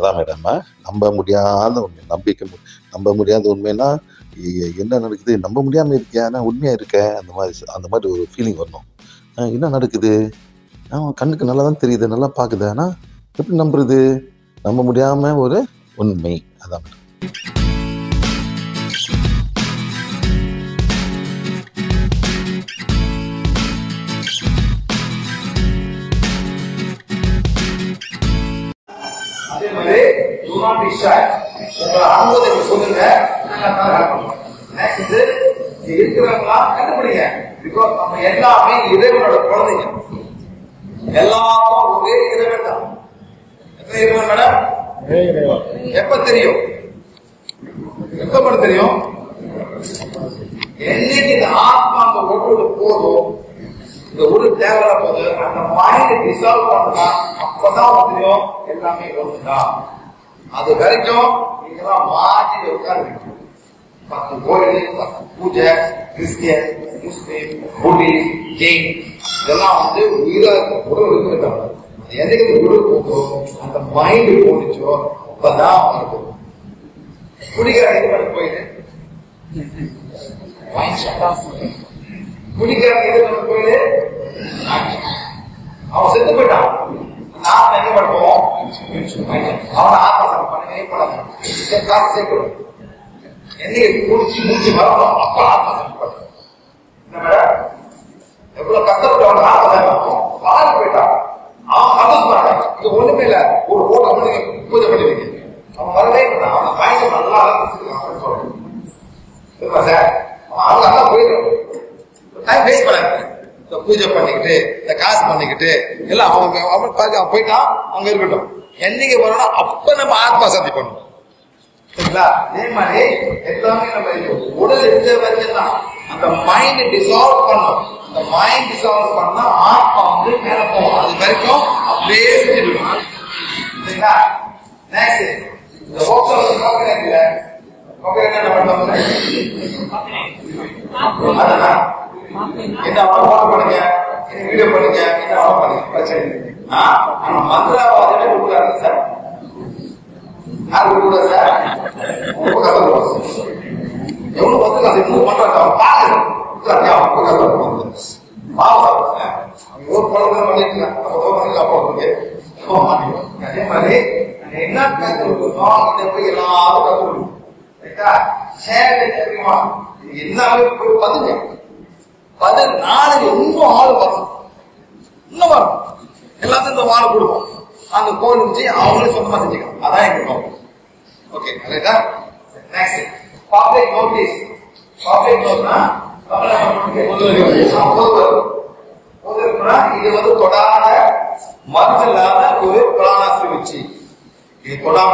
அதான் மேடம், நம்ப முடியாத உண்மை, நம்ப முடியாத உண்மைன்னா என்ன நடக்குது, நம்ப முடியாம இருக்கேன் ஆனா உண்மையா இருக்கேன், அந்த மாதிரி ஒரு ஃபீலிங் வரணும். என்ன நடக்குது, கண்ணுக்கு நல்லா தான் தெரியுது, நல்லா பாக்குது, ஆனா எப்படி நம்புறது, நம்ப முடியாம ஒரு உண்மை. அதான் மேடம். அதே மாதிரி do not be shy. உங்களை அனுபவத்தை சொல்லுங்க, நெக்ஸ்ட் இருக்கிறவங்களா கண்டுபிடிங்க. பிகாஸ் நம்ம எல்லாமே இறைவனோட குழந்தைங்க, எல்லாருக்கும் ஒரே இறைவன் தான். எத்தனை இறைவன் மேடம்? எப்ப தெரியும், எப்ப மட்டும் தெரியும்? என்னைக்கு இந்த ஆத்மா அந்த ஒன்று போதும், இந்த ஒரு தேவையான போது அந்த மைண்ட் டிசால்வ் பண்ணா அப்பதான் தெரியும் எல்லாமே ஒண்ணுதான். அது வரைக்கும் நீங்கெல்லாம் மாற்றி உட்கார்ந்து 10 கோயில், 10 பூஜை, கிறிஸ்டியன், முஸ்லீம், புத்திஸ்ட், ஜெயின் இதெல்லாம் உயிரை உடல் இருக்கிறாங்க. என்னைக்கு உடல் போகும் அந்த மைண்ட் போனிச்சோ அப்பதான் இருக்கும். குடிக்கிற கோயில் குடிக்கிற கோயிலு அவன் செத்து போயிட்டான். நாம என்ன பண்ணுவோம், அவனை ஆத்மசம் பண்ணவே பண்ணாங்க, காசு சேர்க்கணும். என்னைக்கு குடிச்சு முடிச்சு வரணும் அப்ப ஆத்மசம் பண்ணும். என்ன மேடம், எவ்வளவு கஷ்டப்பட்டு அவன் ஆத்மசம் பாரு போயிட்டான். அவன் சந்தோஷம் இது ஒண்ணுமே இல்ல, ஒரு போட்டோ பண்ணி பூஜை பண்ணிருக்கீங்க. அவன் வரவே பண்ணான், அவனை பயணம் நல்லா சொல்றேன் சார். அவங்க அதான் போயிடும், டைம் வேஸ்ட் பண்ணாங்க. இந்த பூஜை பண்ணிக்கிட்டு இந்த காசு பண்ணிக்கிட்டு எல்லாம் அவன் போயிட்டான், அங்க இருக்கட்டும். என்னைக்கு வரணும் அப்ப நம்ம ஆத்மா சாந்தி பண்ணணும். சரிங்களா? அதே மாதிரி எல்லாமே நம்ம உடல் இருந்த வரைக்கும் தான் அந்த மைண்ட் டிசால்வ் பண்ணும். அந்த மைண்ட் டிசால்வ் பண்ணா ஆத்மா மேல போகும். அது வரைக்கும் அப்படியே செஞ்சுடுவோம். சரிங்களா? நெக்ஸ்ட் இந்த என்ன பண்ணுவாங்க, அதான் என்ன போட்டோ பண்ணுங்க, வீடியோ பண்ணுங்க, என்ன பண்ணுங்க, பிரச்சனை. ஆனா மந்திரவாதியே கொடுக்குறாங்க சார். யாரு கொடுக்குறா சார்? ரொம்ப கஷ்டம். எவ்வளவு வந்து காசு இன்னும் பண்றாங்க பாருங்க. ஒரு குழந்தை பண்ணிட்டு அதே மாதிரி என்ன கற்றுக்கணும், போய் எல்லாரும் கற்றுக்கணும். எல்லாமே போய் பதிங்க 14 இன்னும் ஆள் வரும், இன்னும் வரும். எல்லாத்தையும் இந்த வாழ் கொடுப்போம். அந்த கோவில் வச்சு அவங்களே சொந்தமா செஞ்சுக்கலாம். அதான் எங்க நோக்கம். ஓகே, ரைட்டா? Next public notice. பப்ளிக் நோட்னா இது தொடாத மருந்து இல்லாத ஒரு பிராண சிகிச்சை. இது தொடாம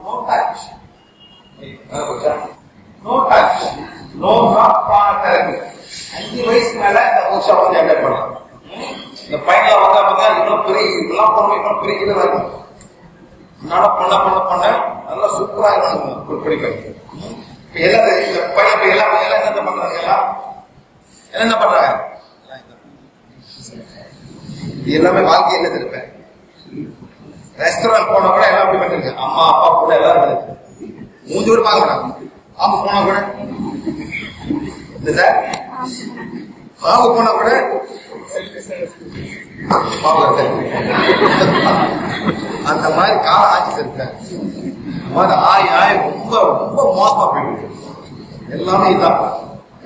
no touch, no touch, no prana therapy. 5 வயசு மேல இந்த ஒர்க் அட்டெண்ட் பண்ணலாம். இந்த பையன்ல வந்தா இன்னும் பெரிய இதெல்லாம் பண்ண இன்னும் பெரிய இது வரும். பண்ண பண்ண பண்ண நல்லா சூப்பரா இருக்கும் படிக்க. எல்லாம் இந்த பையன் எல்லாம் என்ன பண்றாங்க, எல்லாம் என்ன பண்றாங்க, எல்லாமே வாழ்க்கை என்ன இருப்பேன். ரெஸ்டாரண்ட் போனா கூட எல்லாம் அப்படி பண்ணிருக்கேன். அம்மா அப்பா கூட எல்லாரும் மூஞ்சி கூட பாக்குறாங்க. அவங்க போனா கூட இல்ல சார், அவங்க போனா கூட அந்த மாதிரி கால ஆட்சி இருக்காங்க. ஆய் ரொம்ப ரொம்ப மோசமா போயிட்டு எல்லாமே இதான்.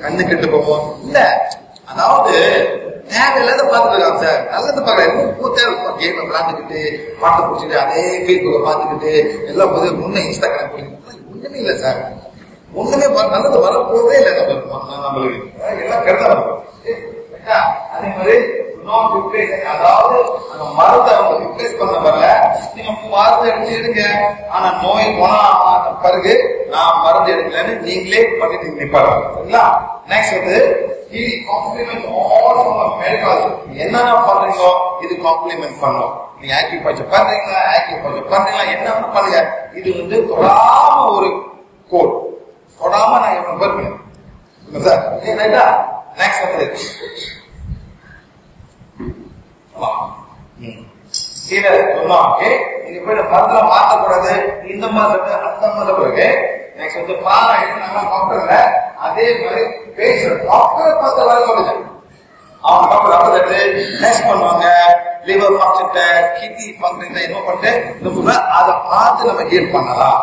கண்ணு கெட்டு போவோம் இல்ல, அதாவது தேவையில்லாத பாத்துட்டு இருக்காங்க சார். நல்லது பாக்குறேன், கேம் விளாண்டுக்கிட்டு பாட்டு பிடிச்சிட்டு அதே பேஸ்புக்கை பாத்துக்கிட்டு எல்லாம் முன்ன இன்ஸ்டாகிராம் போட்டு ஒண்ணுமே இல்லை சார். ஒண்ணுமே நல்லது வரப்போதே இல்லை நம்மளுக்கு. எல்லாம் கெடுதா இருக்கும். அதே மாதிரி அதாவது அந்த மருந்தை அவங்க ரிப்ளேஸ் பண்ண வரல, நீங்க மருந்து எடுங்க. ஆனா நோய் போன பிறகு நான் மருந்து எடுக்கலன்னு நீங்களே பண்ணிட்டு நிப்பாங்க. Next complement all form medical. என்னென்ன பண்றீங்களோ இது காம்ப்ளிமெண்ட் பண்ணும். நீங்க ஆக்யூபஞ்சர் பண்றீங்களா, ஆக்யூபஞ்சர் பண்றீங்களா, என்ன பண்ணுங்க. இது தொடாம ஒரு கோட் தொடாம நான் எவ்வளவு பேர் சார். நெக்ஸ்ட் கீழே சொன்னா நீங்க போய் மருந்துல மாற்றக்கூடாது, இந்த மாதிரி அந்த மாதிரி பிறகு நெக்ஸ்ட் வந்து பாராயணம் நல்லா டாக்டர்ல அதே மாதிரி பேஷண்ட் டாக்டரை பார்த்து வர சொல்லுங்க. அவங்க டாக்டர் ரத்தத்தை டெஸ்ட் பண்ணுவாங்க, liver function test, kidney function என்ன பண்ணிட்டு நம்ம அதை பார்த்து நம்ம ஹீல் பண்ணலாம்.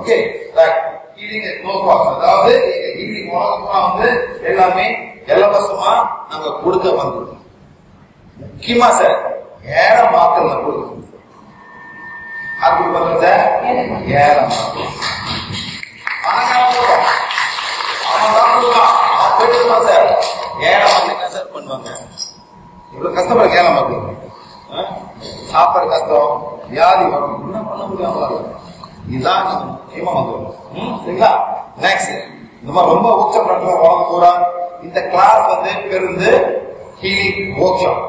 Okay right. Healing no cost, அதாவது ஹீலிங் உலகமா வந்து எல்லாமே இலவசமா நாங்க கொடுக்க வந்துருக்கோம். முக்கியமா சார் ஏழை மக்கள் கொடுக்கணும். அது கொடுக்கறது சார் ஏழை மக்கள். அவன் தான் கொடுப்பான், அவன் போயிட்டு சார் ஏழை மக்கள் என்ன சார் பண்ணுவாங்க? இவ்வளவு கஷ்டப்படுற ஏழை மக்கள் சாப்பாடு கஷ்டம், வியாதி வரும், என்ன பண்ண முடியாம இதுதான் முக்கியமா வந்துடும். சரிங்களா? நெக்ஸ்ட் இந்த மாதிரி ரொம்ப ஒர்க் உலகம் பூரா இந்த கிளாஸ் வந்து பெருந்து ஹீலிங் ஒர்க் ஷாப்.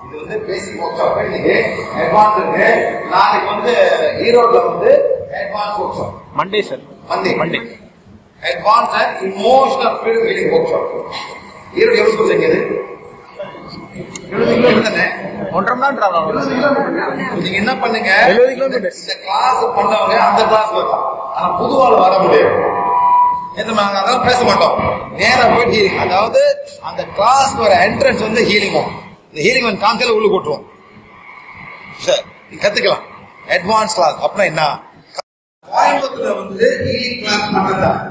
இது வந்து பேசிக் ஒர்க் ஷாப், இன்னைக்கு அட்வான்ஸ் இருக்கு. நாளைக்கு வந்து ஈரோட்ல வந்து advance work shop. Monday sir, Monday advance and emotional field healing work shop. Erode எவ்வளவு தூரம் செஞ்சது? 70 கிலோமீட்டர் தானே, 1.5 மணி நேரம் டிராவல் ஆகும். நீங்க என்ன பண்ணுங்க, 70 கிலோமீட்டர் இந்த கிளாஸ் பண்ணவங்க அந்த கிளாஸ் வரலாம், ஆனா புதுவாள் வர முடியாது. நாங்க அதான் பேச மாட்டோம், நேரா போயிட்டு ஹீலிங். அதாவது அந்த கிளாஸ் வர என்ட்ரன்ஸ் வந்து ஹீலிங். இந்த ஹீலிங் வந்து கான்செப்ட் உள்ள போட்டுருவோம் சார், நீங்க கத்துக்கலாம். அட்வான்ஸ் கிளாஸ் அப்படின்னா என்ன? கோயம்புத்தூர்ல வந்து ஹீலிங் கிளாஸ் மட்டும்தான்.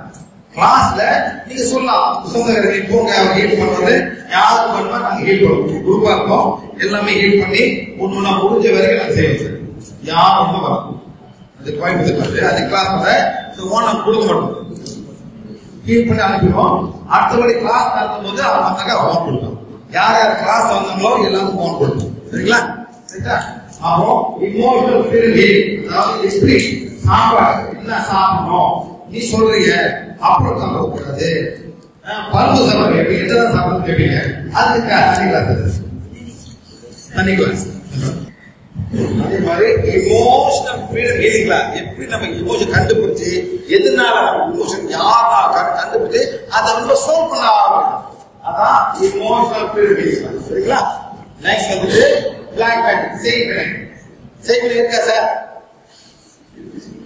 கிளாஸ்ல நீங்க சொல்லலாம், சொந்தக்காரங்க போங்க ஹீல் பண்றது, யாருக்கு பண்ணுவா நாங்க ஹீல் பண்ணுவோம். குரூப்பா இருக்கோம், எல்லாமே ஹீல் பண்ணி ஒண்ணு முடிஞ்ச வரைக்கும் நாங்க செய்வோம் சார். யாரும் ரொம்ப வரும் அது கோயம்புத்தூர் அது கிளாஸ் நம்ம கொடுக்க மாட்டோம், ஹீல் பண்ணி அனுப்பிடுவோம். அடுத்தபடி கிளாஸ் நடத்தும் போது அவங்க ஃபோன் கொடுப்போம். யார் யார் கிளாஸ் வந்தாங்களோ எல்லாரும் ஃபோன் கொடுப்போம். சரிங்களா? சரிங்களா? அப்போ இமோஷனல் ஃபீல் ஹீலிங், அதாவது எப்படி சாப்பாடு என்ன சாப்பிடணும் நீ சொல்றீங்க, அப்புறம் சாப்பிடக்கூடாது, பருப்பு சாப்பிடுங்க, என்னதான் சாப்பிட கேட்பீங்க, அதுக்கு தனி கிளாஸ். தனி கிளாஸ். அதே மாதிரி இமோஷனல் ஃப்ரீடம் ஹீலிங் கிளாஸ், எப்படி நம்ம இமோஷன் கண்டுபிடிச்சு எதனால இமோஷன் யாரா கண்டுபிடிச்சு அதை ரொம்ப சால்வ் பண்ண ஆரம்பிக்கும். அதான் இமோஷனல் ஃப்ரீடம் ஹீலிங் கிளாஸ். சரிங்களா? நெக்ஸ்ட் வந்து பிளாக் மேஜிக் செய்வினை. செய்வினை இருக்கா சார்?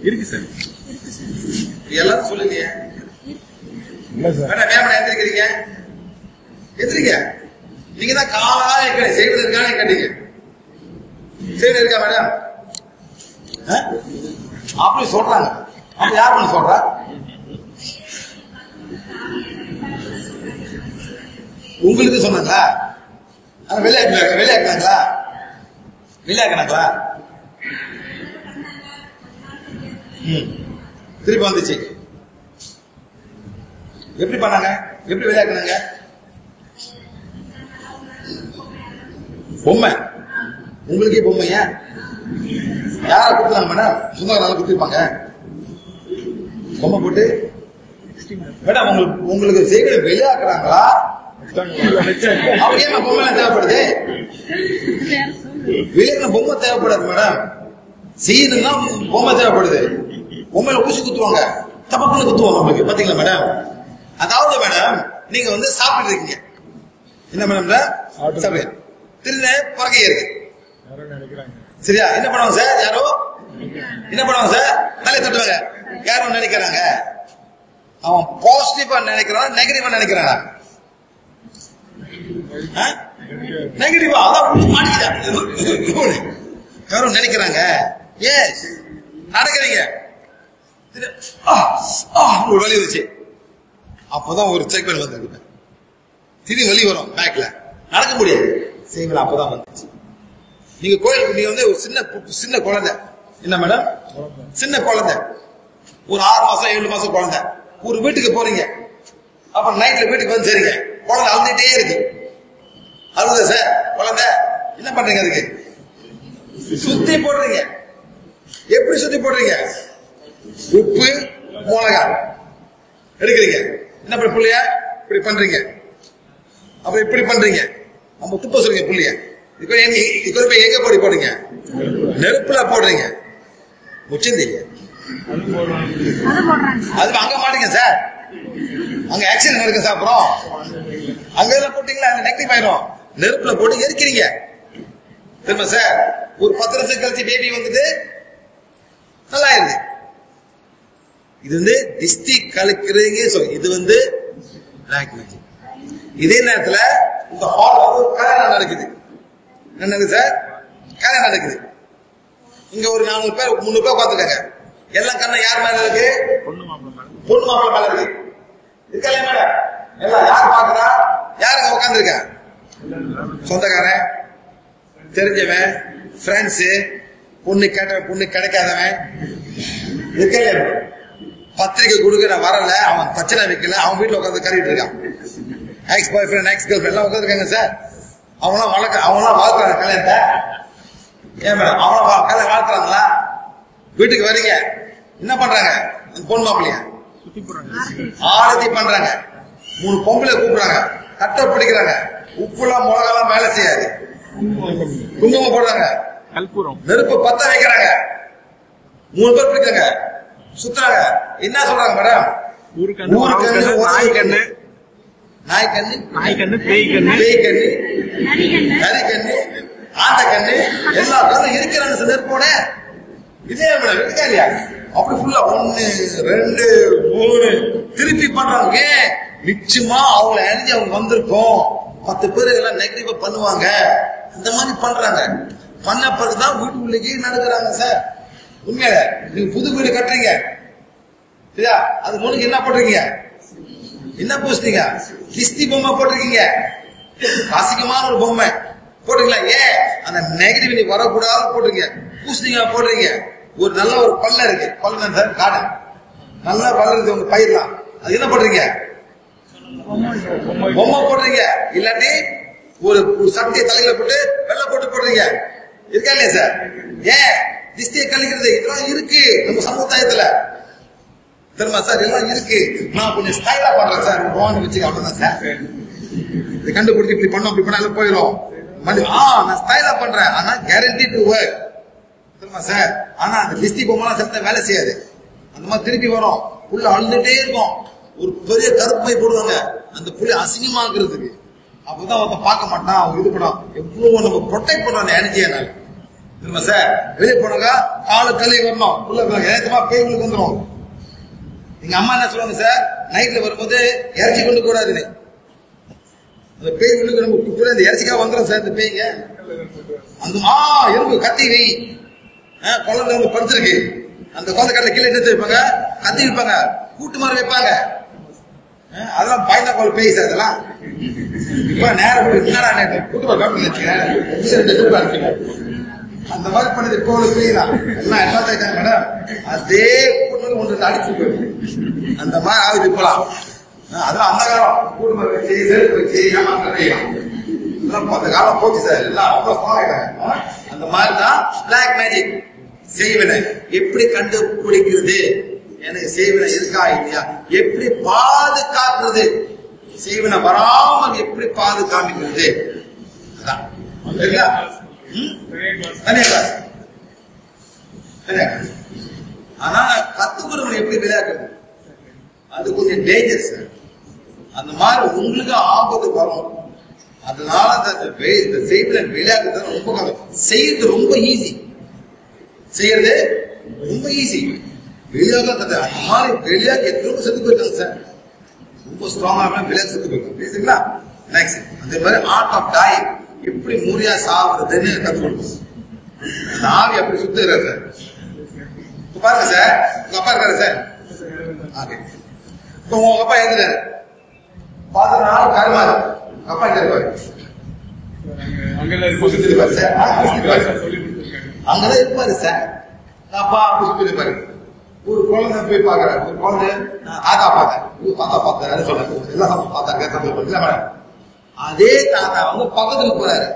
இருக்கு சார். எல்லாரும் சொல்லுங்க மேடம். ஏன் எந்திரிக்கிறீங்க? எந்திரிங்க. நீங்க தான் காலா இருக்கிற செய்வது இருக்கான்னு கேட்டீங்க. செய்வது இருக்கா மேடம்? அப்படி சொல்றாங்க. அப்ப யார் பண்ண சொல்றா? உங்களுக்கு சொன்னாங்களா? வெளியாக்குனாங்களா? வெளியாக்குனாங்களா? திருப்பி வந்துச்சு. எப்படி பண்ணாங்க? எப்படி விளையாடுனாங்க? பொம்மை. உங்களுக்கே பொம்மையா? யார கொடுத்தாங்க மேடம்? சொந்தக்காரங்க கொடுத்துருப்பாங்க. பொம்மை போட்டு மேடம் உங்களுக்கு செய்கிற விளையாடுறாங்களா? அப்படியே பொம்மை தேவைப்படுது. விளையாடுற பொம்மை தேவைப்படாது மேடம். செய்யணும்னா பொம்மை தேவைப்படுது. பொம்மையில ஊசி குத்துவாங்க, தப்பக்குன்னு குத்துவாங்க உங்களுக்கு. பாத்தீங்களா மேடம்? அதாவது மேடம் நீங்க வந்து சாப்பிட்டு இருக்கீங்க, என்ன மேடம் சாப்பிடுங்க, திருநே பறக்க இருக்கு. சரியா? என்ன பண்ணுவாங்க சார்? யாரோ என்ன பண்ணுவாங்க சார்? தலையை தட்டுவாங்க. யாரும் நினைக்கிறாங்க அவன் பாசிட்டிவா நினைக்கிறான், நெகட்டிவா நினைக்கிறானா? நெகட்டிவா. அதான் மாட்டிக்கிட்டா யாரும் நினைக்கிறாங்க. எஸ் நடக்கிறீங்க, ஒரு வலி வந்துச்சு, அப்பதான் ஒரு செக் பண்ணி வந்து திடீர் வலி வரும் பேக்ல, நடக்க முடியாது. சரிங்களா? அப்பதான் வந்துச்சு. நீங்க கோயிலுக்கு நீங்க வந்து ஒரு சின்ன குழந்தை, என்ன மேடம்? சின்ன குழந்தை, ஒரு 6 மாசம் 7 மாசம் குழந்தை. ஒரு வீட்டுக்கு போறீங்க, அப்ப நைட்ல வீட்டுக்கு வந்து சரிங்க, குழந்தை அழுதுட்டே இருக்கு. அழுத சார் குழந்தை, என்ன பண்றீங்க? அதுக்கு சுத்தி போடுறீங்க. எப்படி சுத்தி போடுறீங்க? உப்பு மிளகா எடுக்கிறீங்க. என்ன பண்ண புள்ளைய இப்படி பண்றீங்க, அப்புறம் இப்படி பண்றீங்க. நம்ம துப்ப சொல்றீங்க புள்ளைய. இப்ப எங்க போடுறீங்க? நெருப்புல போடுறீங்க. முச்சந்தீங்க அது அங்க மாட்டீங்க சார், அங்க ஆக்சிடென்ட் நடக்க சாப்பிடும். அங்க போட்டீங்களா அங்க நெகட்டிவ் ஆயிரும். நெருப்புல போட்டு எரிக்கிறீங்க. தெரியுமா சார்? ஒரு 10 நிமிஷம் கழிச்சு பேபி வந்துட்டு நல்லா ஆயிருது. இது வந்து திஷ்டி கலக்குறீங்க. இது வந்து பிளாக் மேஜிக். இதே நேரத்துல இந்த ஹால் வந்து கல்யாணம் நடக்குது. என்ன நடக்குது சார்? கல்யாணம் நடக்குது. இங்க ஒரு 400 பேர் 300 பேர் பார்த்துருக்காங்க. எல்லாம் கண்ணா யார் மேல இருக்கு? பொண்ணு மாப்பிள்ளை மேல இருக்கு. இருக்கா மேடம்? எல்லாம் யார் பாக்குறா? யாருங்க உட்கார்ந்து இருக்க? சொந்தக்காரன், தெரிஞ்சவன், ஃப்ரெண்ட்ஸ், பொண்ணு கேட்ட பொண்ணு கிடைக்காதவன் இருக்கா இல்லையா? பத்திரிக்கை கொடுக்க நான் வரல, அவன் பிரச்சனை வைக்கல, அவன் வீட்டுல உட்காந்து கறிட்டு இருக்கான். எக்ஸ் பாய் ஃப்ரெண்ட், எக்ஸ் கேர்ள் ஃப்ரெண்ட் எல்லாம் உட்காந்துருக்காங்க சார். அவங்களாம் வாழ்த்துறாங்க கல்யாணத்தை. ஏன் மேடம் அவங்களாம் கல்யாணம் வாழ்த்துறாங்களா? வீட்டுக்கு வரீங்க, என்ன பண்றாங்க? அந்த பொண்ணு மாப்பிள்ளைய ஆரத்தி பண்றாங்க. 3 பொம்பளை கூப்பிடுறாங்க, கட்டை பிடிக்கிறாங்க, உப்புலாம் மிளகாலாம் வேலை செய்யாது, குங்குமம் போடுறாங்க, நெருப்பு பத்த வைக்கிறாங்க, 3 பேர் பிடிக்கிறாங்க, சுத்துறாங்க. என்ன சொல்றாங்க மேடம்? நாய்க்கண்ணு, நாய்க்கண்ணு, பேய் கண்ணு, நரி கண்ணு, ஆண்ட கண்ணு, எல்லா கண்ணும் இருக்கிறாங்க நெருப்போட. இதே மேடம் இருக்கா இல்லையா? அப்படி ஃபுல்லா 1 2 3 திருப்பி பண்றாங்க. நிச்சயமா அவங்கள அணிஞ்சு அவங்க வந்திருக்கோம். 10 பேர் எல்லாம் நெகட்டிவா பண்ணுவாங்க. அந்த மாதிரி பண்றாங்க. பண்ண பிறகுதான் வீட்டுக்குள்ளேயே நடக்கிறாங்க சார். உண்மையில நீங்க புது வீடு கட்டுறீங்க, சரியா? அது முன்னுக்கு என்ன போட்டிருக்கீங்க? என்ன பூசிட்டீங்க? கிஸ்தி பொம்மை போட்டிருக்கீங்க, அசிங்கமான ஒரு பொம்மை போட்டுங்களா? ஏன் அந்த நெகட்டிவ் வரக்கூடாது போட்டிருக்கீங்க. பூசிட்டீங்க போடுறீங்க. ஒரு நல்ல ஒரு பல்ல இருக்கு, பல்ல சார் கார்டன் நல்லா வளருது உங்க பயிர்லாம், அது என்ன போடுறீங்க? பொம்மை போடுறீங்க. இல்லாட்டி ஒரு சக்தியை தலையில போட்டு வெள்ளை போட்டு போடுறீங்க. இருக்கா இல்லையா சார்? ஏன் திஷ்டியை கழிக்கிறது? இதெல்லாம் இருக்கு நம்ம சமுதாயத்துல, தெரியுமா சார்? எல்லாம் இருக்கு. நான் கொஞ்சம் ஸ்டைலா பண்றேன் சார், வச்சுக்க அவ்வளவுதான் சார். இதை கண்டுபிடிச்சு இப்படி பண்ணோம், அப்படி பண்ணாலும் போயிடும். நான் ஸ்டைலா பண்றேன், ஆனா கேரண்டி டு ஒர்க், தெரியுமா சார்? ஆனா அந்த திஷ்டி பொம்மைலாம் செலுத்த வேலை செய்யாது. அந்த மாதிரி திருப்பி வரும், புள்ள அழுதுட்டே இருக்கும். ஒரு பெரிய கருப்பை போடுவாங்க அந்த புள்ளி அசிங்கமாக்குறதுக்கு. அப்பதான் அவன் பார்க்க மாட்டான், அவன் இது பண்ணான். எவ்வளவு நம்ம ப்ரொடெக்ட் பண்றோம் எனர்ஜியால, தெரியுமா சார்? வெளியே போனாங்க காலு கழுவி வரணும், புள்ள ஏத்தமா பேய்களுக்கு வந்துடும். எங்க அம்மா என்ன சொல்லுவாங்க சார்? நைட்ல வரும்போது இறைச்சி கொண்டு கூடாதுன்னு. அந்த பேய்களுக்கு நம்ம இந்த இறைச்சிக்காக வந்துடும் சார். இந்த பேய்ங்க அந்த எறும்பு கத்தி வை, குழந்தை வந்து படுத்திருக்கு, அந்த குழந்தை கட்டில கீழே எடுத்து வைப்பாங்க, கத்தி வைப்பாங்க, கூட்டு மாதிரி வைப்பாங்க. அதெல்லாம் பயந்தா கோல் பேய் சார். அதெல்லாம் இப்ப நேரம் கூட்டு அந்த மாதிரி பண்ணது கோல் பேய்தான். எல்லாம் என்ன ஆயிட்டாங்க மேடம்? அதே கூட்டு ஒன்று அடிச்சு அந்த மாதிரி ஆகுது இப்பலாம். அதெல்லாம் அந்த காலம் கூட்டு மாதிரி வச்சு செருப்பு வச்சு ஏமாற்றம் அந்த காலம் போச்சு சார். எல்லாம் அவ்வளவு ஸ்ட்ராங் ஆயிட்டாங்க. அந்த மாதிரிதான் பிளாக் மேஜிக் செய்வினை. எப்படி கண்டுபிடிக்கிறது? எனக்கு செய்வினை இருக்கா இல்லையா? எப்படி பாதுகாக்கிறது? செய்வினை வராமல் எப்படி பாதுகாக்கிறது? அதான் ஆனா கத்துக்கிறவங்க எப்படி விளையாடுறது? அது கொஞ்சம் டேஞ்சர் சார். அந்த மாதிரி உங்களுக்கு ஆபத்து வரும். அதனால இந்த செய்வினை விளையாடுறது ரொம்ப செய்யறது ரொம்ப ஈஸி, செய்யறது ரொம்ப ஈஸி. வெளியாக அந்த மாதிரி வெளியாக எத்தனை செத்து போயிருக்காங்க சார். ரொம்ப ஸ்ட்ராங்கா வெளியாக செத்து போயிருக்காங்க. பேசுங்களா? நெக்ஸ்ட் அந்த மாதிரி ஆர்ட் ஆஃப் டையிங், எப்படி முறையா சாப்பிடுறதுன்னு கத்து கொடுக்கும். அந்த ஆவி அப்படி சுத்துறாரு சார். பாருங்க சார், உங்க அப்பா இருக்காரு சார். இப்ப உங்க அப்பா எழுதுறாரு, 10 நாள் கருமாறு அப்பா எங்க இருப்பாரு? அங்கதான் இருப்பாரு சார். அப்பா அப்படி சுத்தி இருப்பாரு. ஒரு குழந்தை போய் பாக்குறாரு, ஒரு குழந்தை தாத்தா பார்த்தேன், தாத்தா பார்த்தாரு சொல்றாரு, எல்லாம் பார்த்தாங்க. அதே தாத்தா வந்து பக்கத்துல போறாரு.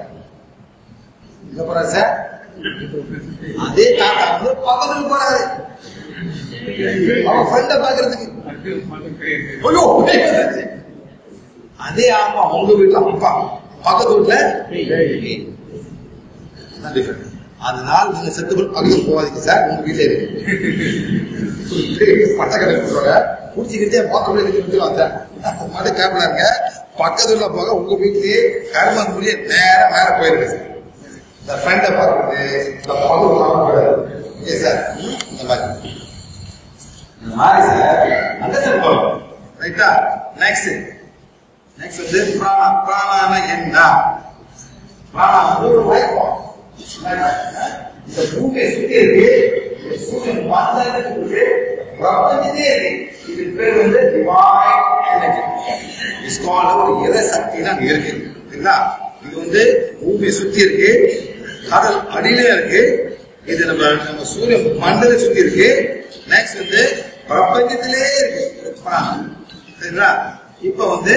எங்க போறாரு சார்? அதே தாத்தா வந்து பக்கத்துல போறாரு அவன் ஃப்ரெண்ட பாக்குறதுக்கு. அதே ஆமா உங்க வீட்டுல அப்பா, பக்கத்து வீட்டுல. அதனால நீங்க செத்து போய் பக்கத்துல போவாதீங்க சார். உங்க வீட்டுல இருக்கு பட்டக்கடை குடிச்சுக்கிட்டே பார்க்க சார். மத கேப்ல இருங்க, பக்கத்துல போக உங்க வீட்லயே கரும முடிய நேரம் மேல போயிருங்க சார். இந்த ஃப்ரெண்டை பார்க்கறது, இந்த பகுதி பார்க்கக்கூடாது. ஓகே சார், இந்த மாதிரி சார் அண்டர்ஸ்டாண்ட் பண்ணுவோம். ரைட்டா? நெக்ஸ்ட் வந்து பிராணா. பிராணானா என்ன? பிராணா வந்து ஒரு லைஃப் ஃபார்ம். இந்த பூமியை சுத்தி இருக்கு, இந்த சூரியன் மண்டலத்துக்கு இருக்கு, பிரபஞ்சமே இருக்கு. இது பேர் வந்து டிவைன் எனர்ஜி. இட்ஸ் கால்ட் ஒரு இறை சக்தி தான் இருக்கு. சரிங்களா? இது வந்து பூமியை சுத்தி இருக்கு, கடல் அடியிலே இருக்கு, இது நம்ம சூரிய மண்டலத்தை சுத்தி இருக்கு. நெக்ஸ்ட் வந்து பிரபஞ்சத்திலே இருக்கு பிராணம். சரிங்களா? இப்ப வந்து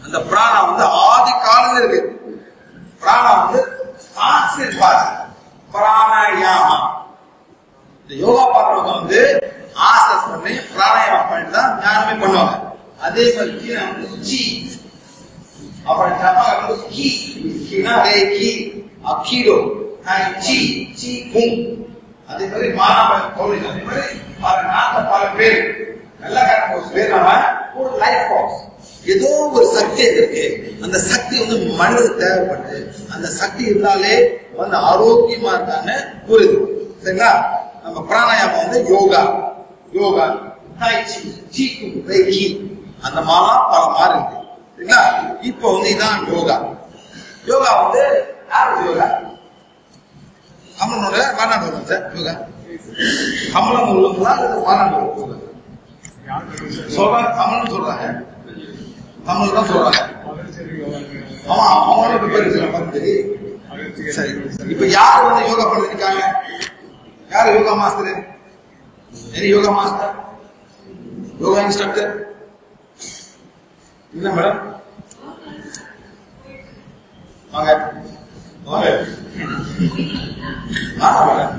அந்த பிராணா வந்து ஆதி காலத்துல இருக்கு. பிராணா வந்து பிராணாயாமா. இந்த யோகா பண்றவங்க வந்து ஆசஸ் பண்ணி பிராணாயாமம் பண்ணி தான் ஞானமே பண்ணுவாங்க. அதே மாதிரி வந்து ஜி, அப்புறம் ஜப்பான் கி, கினா ரேகி, அகிடோ, ஜி, ஜி குங். அதே மாதிரி மாணவ கோவில், அதே மாதிரி பல பேர் நல்ல காரணம் பேர் நம்ம ஒரு லைஃப் ஃபார்ஸ். ஏதோ ஒரு சக்தி இருக்கு, அந்த சக்தி வந்து மனிதனுக்கு தேவைப்பட்டு அந்த சக்தி இருந்தாலே வந்து ஆரோக்கியமா இருக்கான்னு புரியுது. சரிங்களா? நம்ம பிராணாயாமம் வந்து யோகா, டாய்ச்சி, ஜீக்கு, ரேகி, அந்த மாதிரிலாம் பல மாதிரி இருக்கு. சரிங்களா? இப்போ வந்து இதான் யோகா. யோகா வந்து யாருக்கு யோகா? கமலனோட வானாடு வரும் சார். யோகா கமலம் உள்ளவங்களா வானாடு வரும் சொல்றாங்க. கமல்னு சொல்றாங்க, கமல் தான் சொல்றாங்க. ஆமா, அவங்களோட பேர் பார்த்து. சரி, இப்ப யாரு வந்து யோகா பண்ணிருக்காங்க? யாரு yoga master? Any yoga master, yoga instructor என்ன மேடம்? வாங்க வாங்க மேடம், யோகா மேடம்.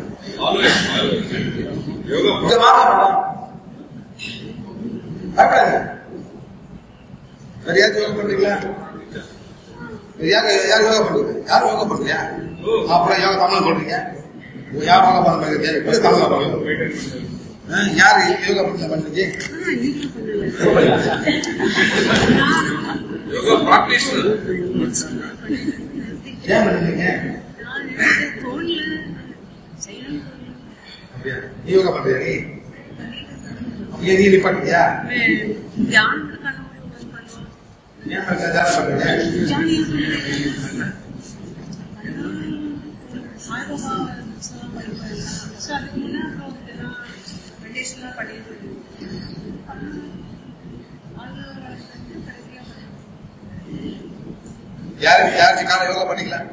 வேற யாருக்கு யோகா பண்றீங்களா? யார் யோகா பண்றீங்க? யாரும் யோகா பண்றியா? அப்புறம் யோகா தமிழ் சொல்றீங்க. யார் யோகா பண்றீங்க? எப்படி தமிழ் பண்ணுங்க? யாரு யோகா பண்றீங்க? யோகா பிராக்டிஷனர் ஏன் பண்றீங்க? நீ யோகா பண்றியா? நீ நிப்பாட்டியா? யாருக்கு கால யோகா பண்ணிக்கலாம்?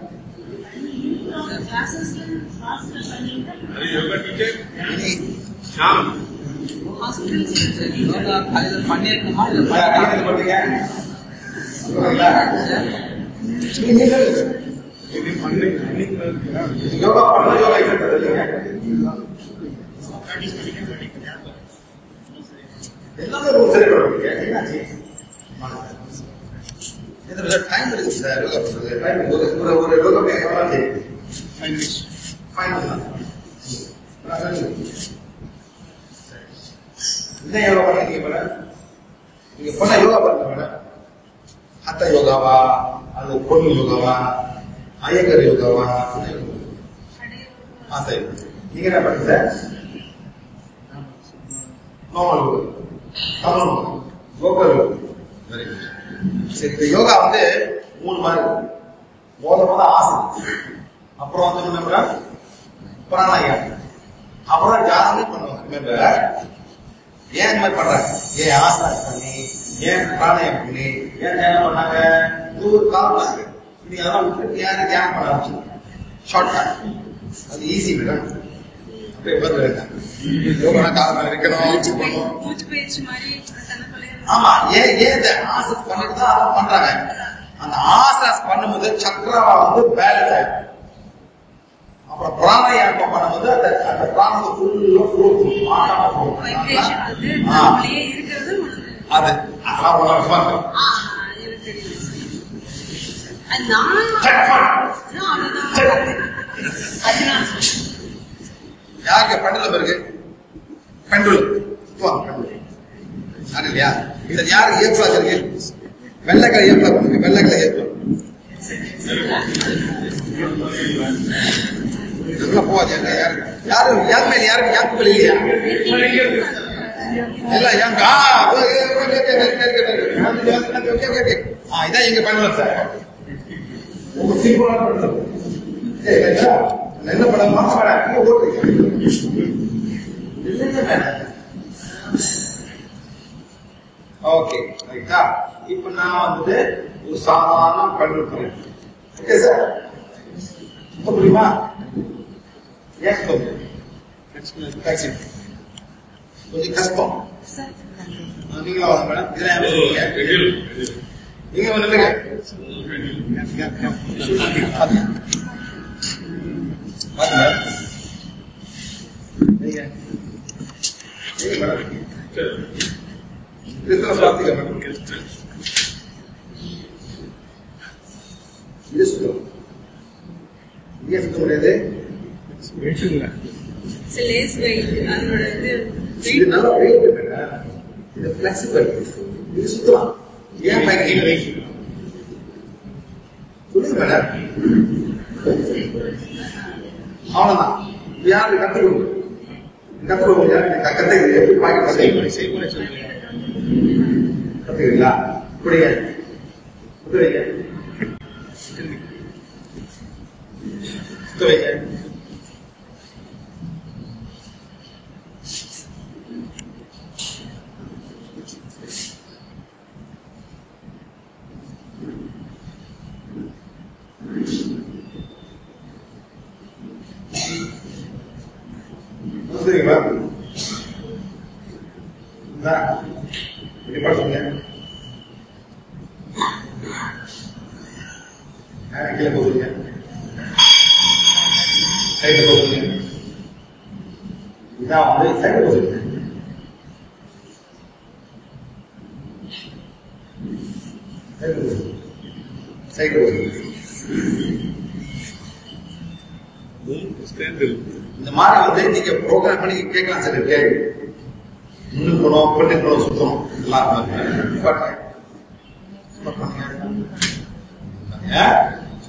டைம் இருக்கு சார். ஒரு யோகா என்ன யோகா பண்ணீங்க மேடம்? நீங்க பண்ண யோகா பண்ணுங்க மேடம். ஹத்த யோகாவா, அது பொண்ணு யோகாவா, ஐயங்கர் யோகாவா? நீங்க என்ன பண்ணுங்க? Normal yoga, Tamil yoga. Very good. சரி, இந்த யோகா வந்து 3 மாதிரி இருக்கு. முதல்ல ஆசனம், அப்புறம் வந்து பிராணாயாமம், அப்புறம் தியானமே பண்ணுவாங்க. ஏன் இந்த மாதிரி பண்றாங்க? ஏன் ஆசனம் பண்ணி, ஏன் பிராணாயாமம் பண்ணி, ஏன் தியானம் பண்ணாங்க? இது ஒரு காரணம் இருக்கு. நீ அதெல்லாம் விட்டு ஏன் தியானம் பண்ண ஆரம்பிச்சு ஷார்ட் கட், அது ஈஸி மேடம். அப்படியே யோகா காரணம் இருக்கணும். ஆமா, ஏன் ஆசஸ் பண்ணிட்டு தான் அதை பண்றாங்க. அந்த ஆசஸ் பண்ணும்போது சக்கரவா வந்து பேலன்ஸ் ஆயிடும். அப்புறம் பிராணாயாமம் பண்ணும்போது அந்த பிராணத்தை ஃபுல்லா ஃப்ளோ யாருக்கு பெண்டுலம் இருக்கு? பெண்டுலம் இல்லையா? இது யாருக்கு ஏப்ளாஸ் இருக்கு? வெள்ளைக்கலை ஏப்ளா பண்ணுங்க. வெள்ளைக்கலை ஏப்ளா போவாது. யாரும் யார் மேல யாருக்கு யாக்குகள் இல்லையா? எல்லாம் யாங்க. இதான் எங்க பண்ணுவோம் சார். என்ன படம் ஓகே ரைட்டா. இப்ப நான் வந்துட்டு ஒரு சாதாரண பண்ணுறேன். ஓகே சார், முடியுமா? எஸ் கொஞ்சம் கஷ்டம். நீங்களா வாங்க மேடம். நீங்க வந்துருங்க. முடியாது. இது நல்லா இது பிளெக்சிபிள். இது சுத்தலாம். ஏன் சொல்லுங்க மேடம். அவ்வளவுதான். யாரு கத்துக்கணும் எப்படி கத்துக்கிறீங்களா? புரியுங்க கீழே போகுதுங்க. சைடு போகுதுங்க. இதான் வந்து சைடு போகுதுங்க. சைடு போகுது. இந்த மாதிரி வந்து நீங்க ப்ரோக்ராம் பண்ணி கேட்கலாம் சார். கேள்வி முன்னு போனோம், பெண்ணு போனோம், சுத்தணும் எல்லாம்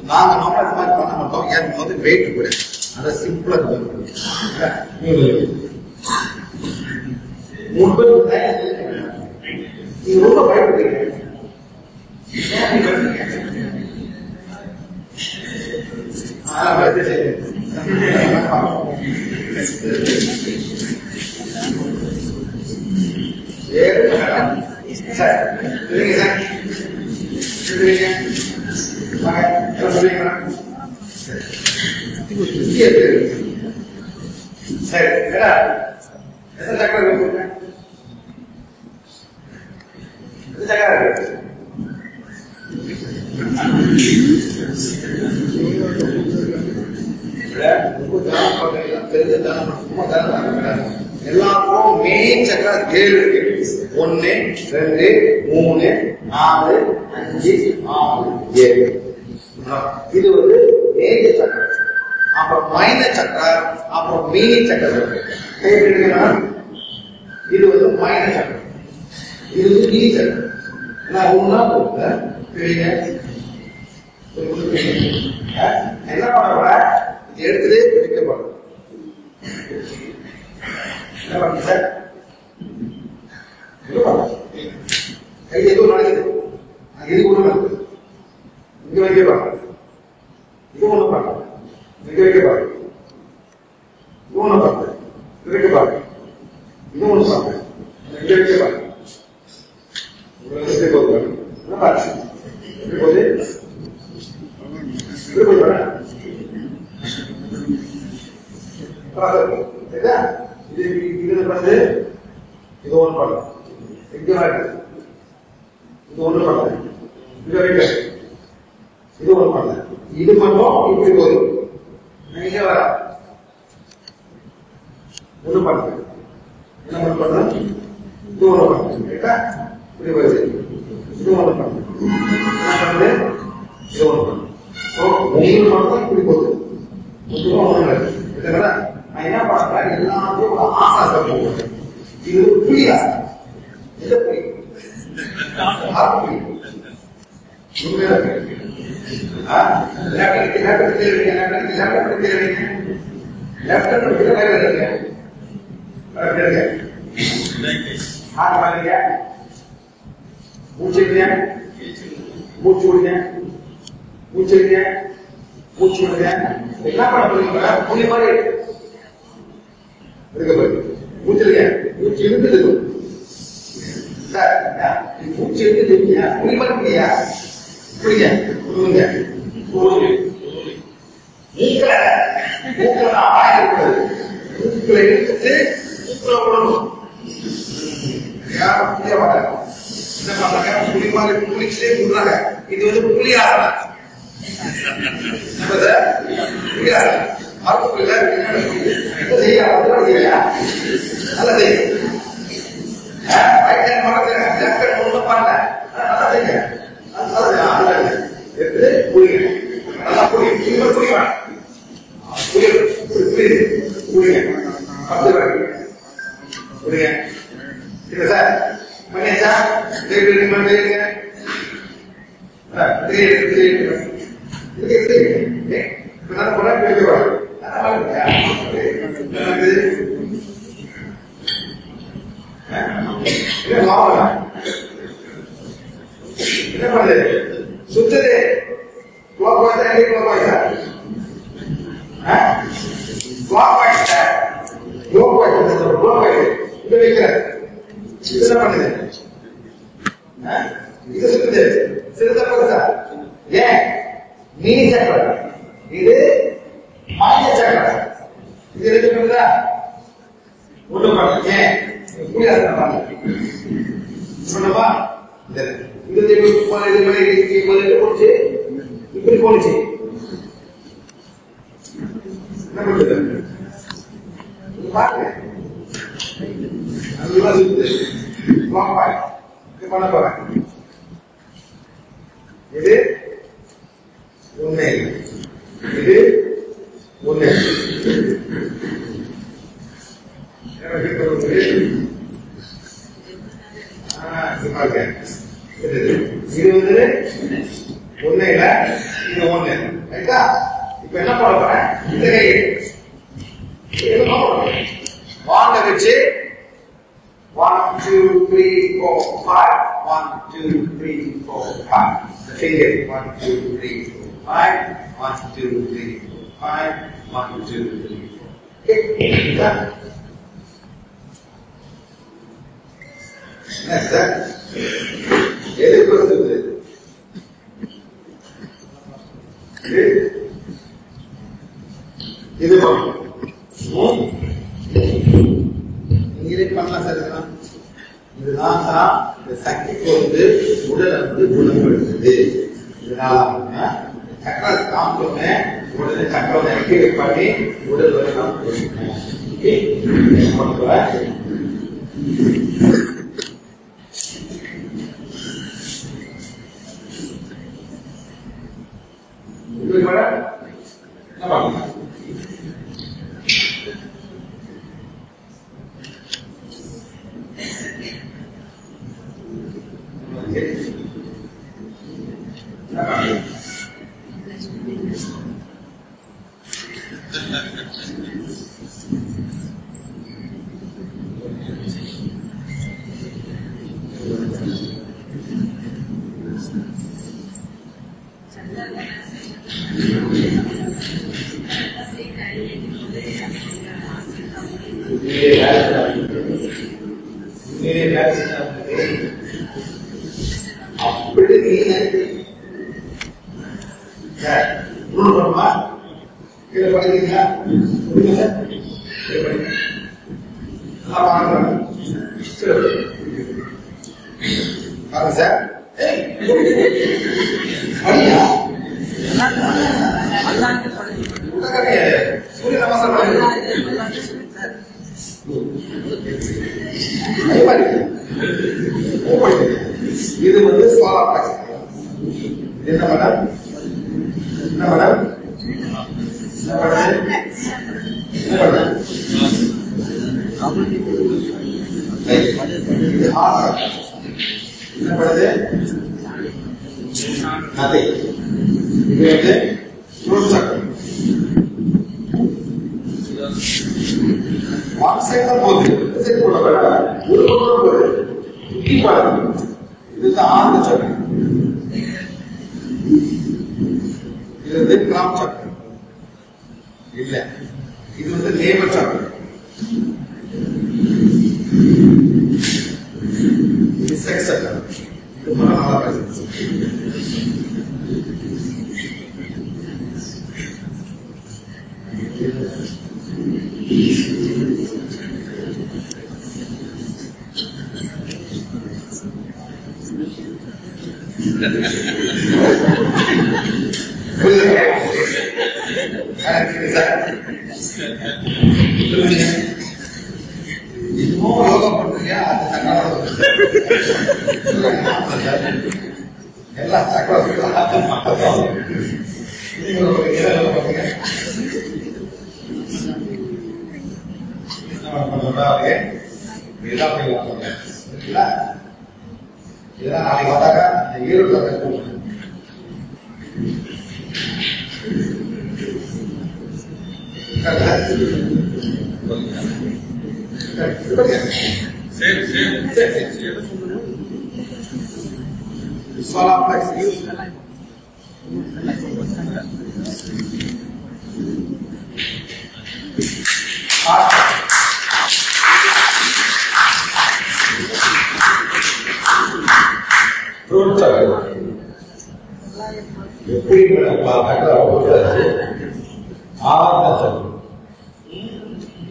நாங்க நம்ம இந்த மாதிரி பண்ண மாட்டோம். எனக்கு வந்து வெயிட் கூட அதை சிம்பிளா நீங்க ரொம்ப பயப்படுறீங்க. எல்லாருக்கும் மெயின் சக்கரம் 7 இருக்கு. 1 2 3 4 5 6 7. இது வந்து மேஜர் சக்கரம். அப்புறம் மைனர் சக்கரம், அப்புறம் மினி சக்கரம். இது வந்து மைனர் சக்கரம், இது வந்து மினி சக்கரம். நான் ஒன்னா போட்டேன். என்ன பண்ண இது எடுத்துட்டு பிரிக்கப்படும். என்ன பண்ண சார்? கை எதுவும் நடக்குது. இது ஒண்ணு நடக்குது. இங்க வைக்க பாருங்க. இது ஒண்ணு பாருங்க. இங்க வைக்க பாருங்க. இது ஒண்ணு பாருங்க. இது வைக்க பாருங்க. இது ஒண்ணு பாருங்க. இங்க வைக்க பாருங்க. உங்களுக்கு போகுது. என்ன பாருங்க. இது போகுது. இது போகுது. இது வந்து இது ஒன்று பண்ணலாம். இது ஒன்று பண்ணல. இது ஒன்று பண்ணல. இது மட்டும் இப்படி போதும். இங்க வர ஒன்று பண்ணல. என்ன ஒன்று பண்ணல? இது ஒன்று பண்ணல. இப்படி வருது. இது ஒன்று பண்ணல. என்ன பண்ணுது? இது ஒன்று பண்ணல. நீங்க மட்டும் இப்படி போகுது. ஒன்று நான் என்ன பண்றேன்? எல்லாத்தையும் ஆசை போடுறேன். இது புரியா? எதை புரியும்? புரியும். Nothing. You get the root circle. One side தான் போகுது, சைடு போட ஒரு பக்கம் போகுது. இதுதான் ஆழ்ந்த சக்கரம், இது வந்து கிராம் சக்கரம் இல்ல, இது வந்து லேபர் சக்கரம், இது செக்ஸ் சக்கரம். இது மட்டும் நல்லா பேசுறது. இன்னும் யோகா பண்றீங்க, அது சக்கரம் எல்லா சக்கரம் இதெல்லாம் நாளைக்கு வந்தாக்கா இந்த ஈரோடு எப்படி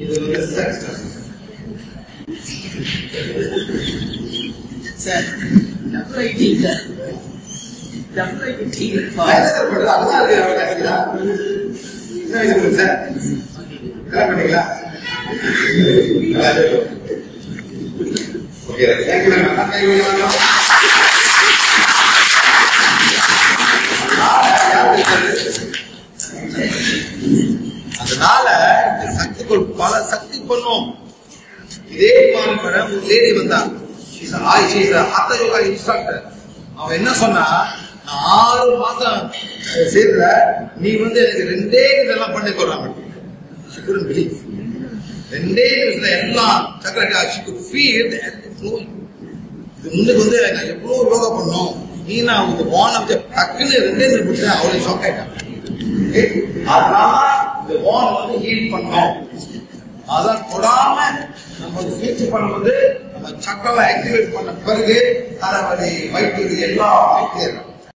இது வந்து செக்ஸ் சார் டபுள் ஐடி அதனால இந்த சக்திக்குள் பல சக்தி பண்ணும். இதே மாதிரி ஒரு லேடி வந்தா, ஹாத்த யோகா இன்ஸ்ட்ரக்டர். அவன் என்ன சொன்னா, நான் 6 மாசம் செய்யற, நீ வந்து எனக்கு 2 இதெல்லாம் பண்ணி கொடுறாங்க. ரெண்டே நிமிஷத்துல எல்லாம் இது முன்னுக்கு வந்து நான் எவ்வளவு யோகா பண்ணோம், நீ நான் டக்குன்னு 2 நிமிஷம் அவளை ஷாக் ஆயிட்டான். அதனால இந்த வான் வந்து ஹீல் பண்ணோம். அதான் தொடாம நம்ம முயற்சி பண்ணும்போது நம்ம சக்கரம் ஆக்டிவேட் பண்ண பிறகு தலைவலி, வயிற்று எல்லாம்